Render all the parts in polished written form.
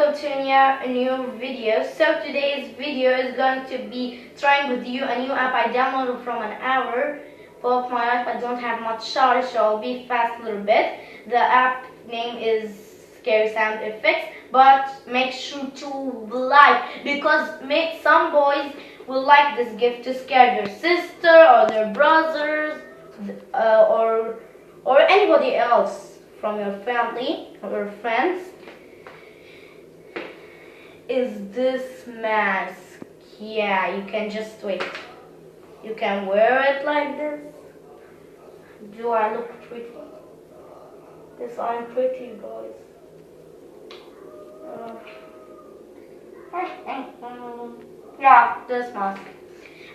welcome to a new video. So today's video is going to be trying with you a new app I downloaded from an hour. But my life I don't have much charge, so I'll be fast a little bit. The app name is Scary Sound Effects, but make sure to like, because some boys will like this gift to scare their sister or their brothers or anybody else from your family or friends. Is this mask? Yeah, you can just wait. You can wear it like this. Do I look pretty? Yes, I'm pretty, guys. Yeah, this mask.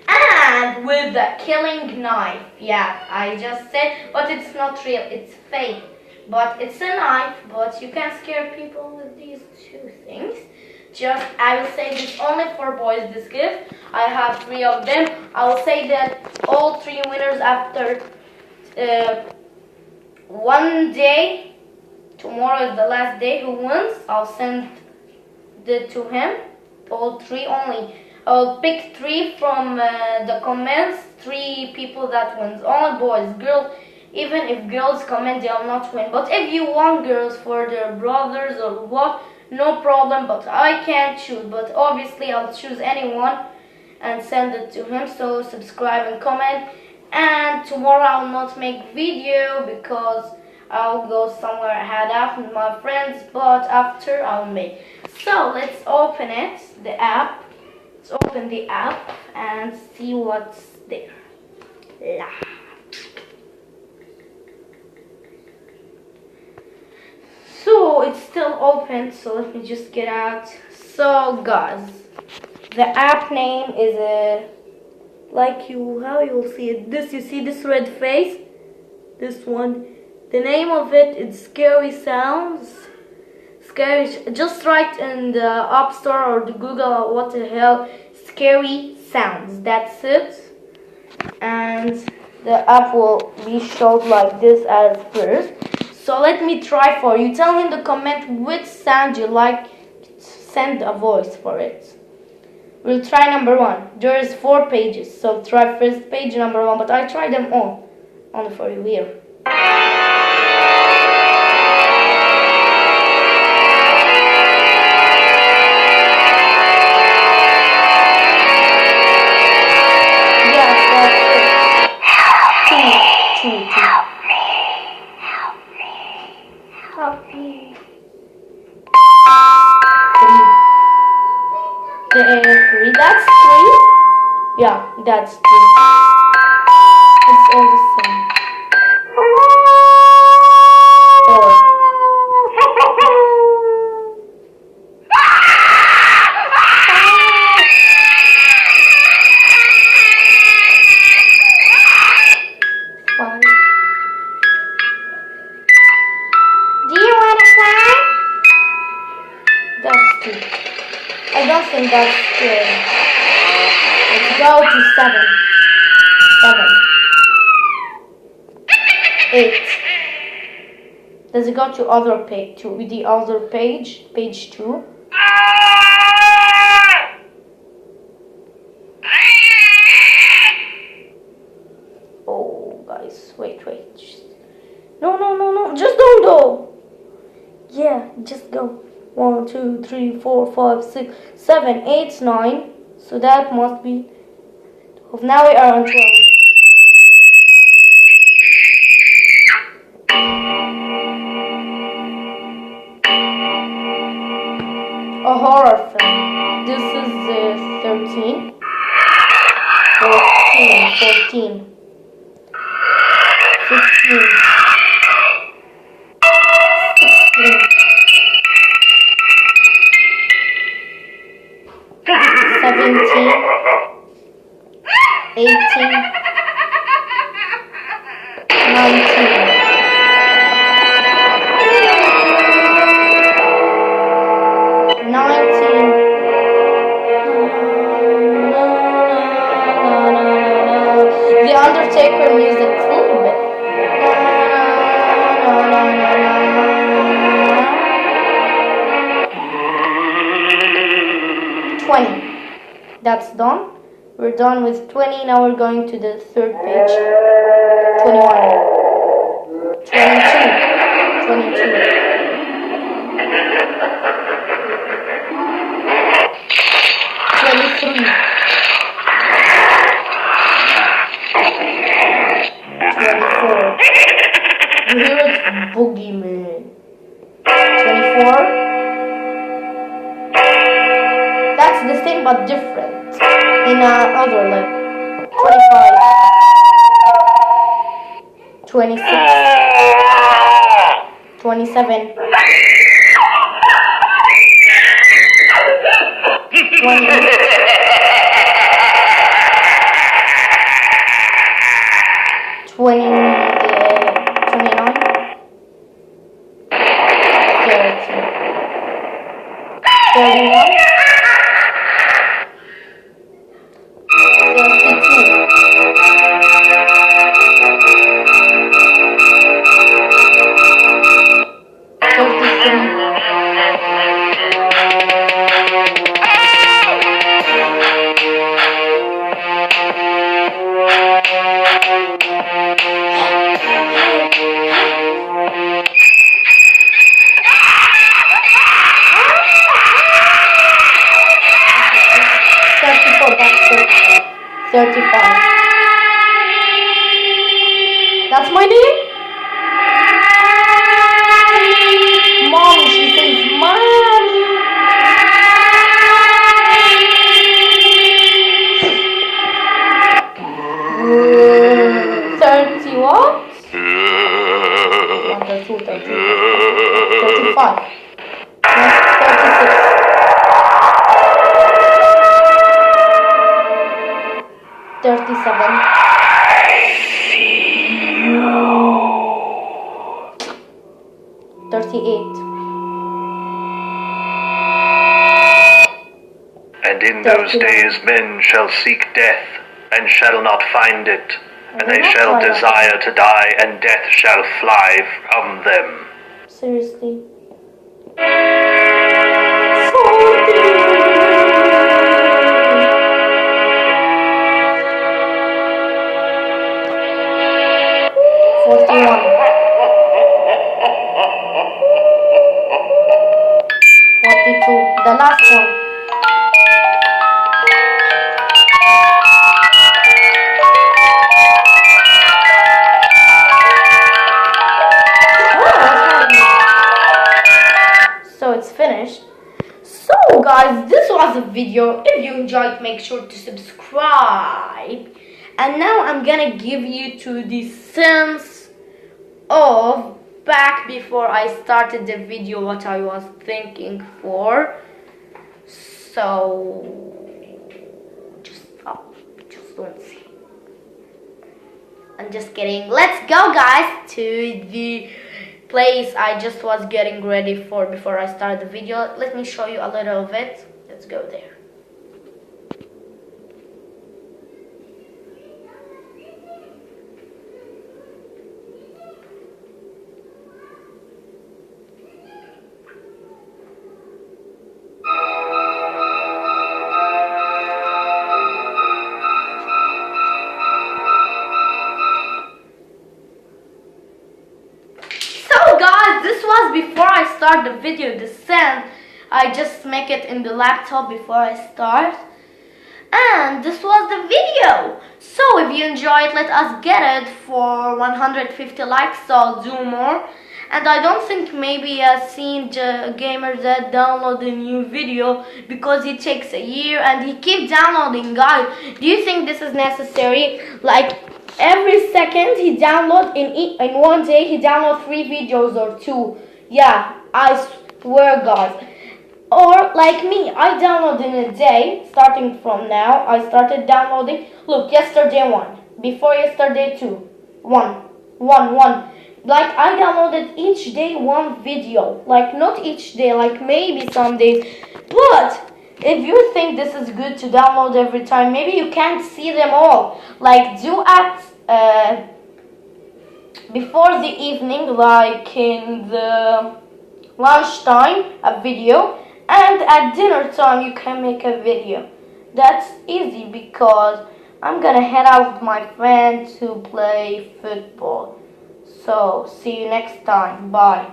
And with the killing knife. Yeah, I just said, but it's not real, it's fake. But it's a knife, but you can scare people with these two things. I will say this only for boys, this gift. I have 3 of them. I will say that all 3 winners after one day, tomorrow is the last day, who wins, I'll send it to him. All 3 only. I'll pick 3 from the comments, 3 people that wins. Only boys, girls. Even if girls comment, they'll not win. But if you want girls for their brothers or what, no problem, but I can't choose. But obviously I'll choose anyone and send it to him. So subscribe and comment. And tomorrow I'll not make video because I'll go somewhere I had out with my friends. But after I'll make. So let's open it, the app. Let's open the app and see what's there. So it's still open, so let me just get out. So guys, the app name is how you'll see it. You see this red face? This one. The name of it is Scary Sounds. Just write in the App Store or the Google, what the hell, Scary Sounds. That's it. And the app will be showed like this as first. So let me try for you. Tell me in the comment which sound you like. Send a voice for it. We'll try number 1. There is 4 pages. So try first page number 1. But I try them all. Only for you here. That's 3. Yeah, that's 3. It's all the same. 4. Do you want to fly? That's 2. I don't think that's scary. Let's go to 7. 8. Does it go to other page? To the other page? Page 2. Oh, guys, wait. No. Just don't go. Yeah, just go. 1, 2, 3, 4, 5, 6, 7, 8, 9. So that must be 12. Now we are on 12. A horror film. This is 13. 14. 15. 16. 17, 18, 19. The 20. That's done. We're done with 20. Now we're going to the third page. 21. 22. 22. 23. 24. You hear it? Boogeyman. 24. That's the same but different. In other level. 25. 26. 27. 28. 29. 30. 31. 35. That's my name? Mommy, she says, Mommy. What? 32, 35. 36. 37. 38. And in those days men shall seek death, and shall not find it, and they shall desire to die, and death shall fly from them. Seriously? 41. 42. The last one. So it's finished. So guys, this was the video. If you enjoyed, make sure to subscribe. And now I'm gonna give you to the sense of back before I started the video what I was thinking for. So just don't see. I'm just kidding. Let's go guys to the place I just was getting ready for before I start the video. Let me show you a little of it. Let's go there. This was before I start the video. The scene I just make it in the laptop before I start, and this was the video. So if you enjoy it, let us get it for 150 likes, so I'll do more. And I don't think maybe I've seen the gamer that download a new video because it takes a year and he keeps downloading. Guys, do you think this is necessary? Like every second he download in one day he download 3 videos or 2. Yeah, I swear guys. Or like me, I download in a day. Starting from now, I started downloading. Look, yesterday 1, before yesterday 2, 1. Like I downloaded each day 1 video. Like not each day, like maybe some days. But if you think this is good to download every time, maybe you can't see them all. Like do at before the evening, like in the lunchtime, a video, And at dinner time you can make a video. That's easy because I'm gonna head out with my friend to play football. So see you next time. Bye.